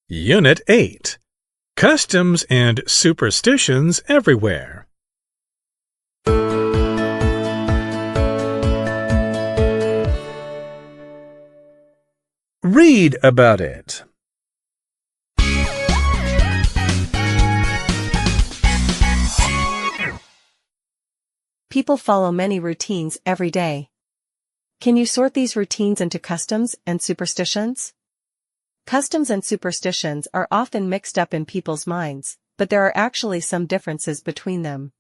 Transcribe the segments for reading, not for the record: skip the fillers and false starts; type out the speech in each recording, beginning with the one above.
Unit 8. Customs and Superstitions Everywhere. Read about it. People follow many routines every day. Can you sort these routines into customs and superstitions? Customs and superstitions are often mixed up in people's minds, but there are actually some differences between them.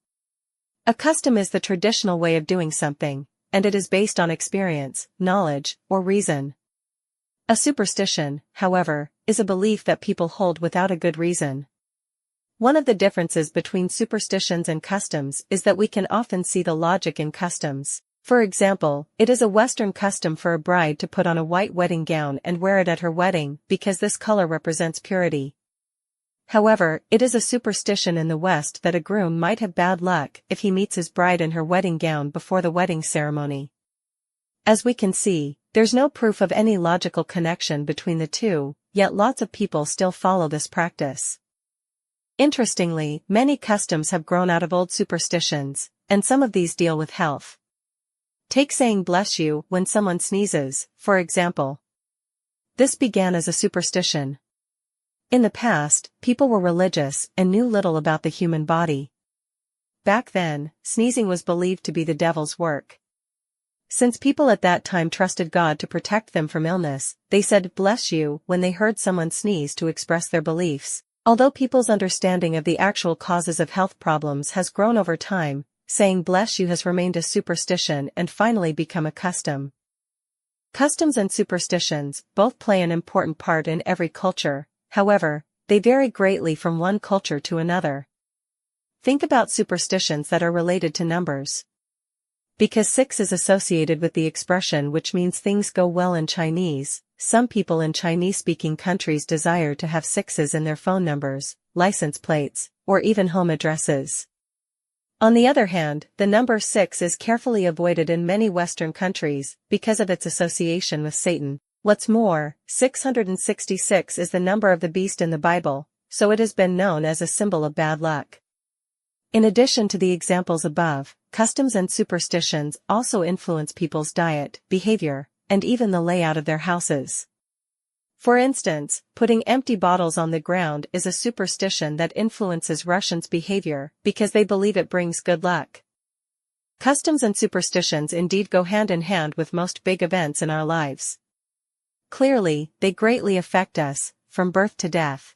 A custom is the traditional way of doing something, and it is based on experience, knowledge, or reason. A superstition, however, is a belief that people hold without a good reason. One of the differences between superstitions and customs is that we can often see the logic in customs. For example, it is a Western custom for a bride to put on a white wedding gown and wear it at her wedding because this color represents purity. However, it is a superstition in the West that a groom might have bad luck if he meets his bride in her wedding gown before the wedding ceremony. As we can see, there's no proof of any logical connection between the two, yet lots of people still follow this practice. Interestingly, many customs have grown out of old superstitions, and some of these deal with health. Take saying bless you when someone sneezes, for example. This began as a superstition. In the past, people were religious and knew little about the human body. Back then, sneezing was believed to be the devil's work. Since people at that time trusted God to protect them from illness, they said bless you when they heard someone sneeze to express their beliefs. Although people's understanding of the actual causes of health problems has grown over time, saying bless you has remained a superstition and finally become a custom. Customs and superstitions both play an important part in every culture, however, they vary greatly from one culture to another. Think about superstitions that are related to numbers. Because 6 is associated with the expression which means things go well in Chinese, some people in Chinese-speaking countries desire to have 6s in their phone numbers, license plates, or even home addresses. On the other hand, the number 6 is carefully avoided in many Western countries because of its association with Satan. What's more, 666 is the number of the beast in the Bible, so it has been known as a symbol of bad luck. In addition to the examples above, customs and superstitions also influence people's diet, behavior, and even the layout of their houses. For instance, putting empty bottles on the ground is a superstition that influences Russians' behavior because they believe it brings good luck. Customs and superstitions indeed go hand in hand with most big events in our lives. Clearly, they greatly affect us, from birth to death.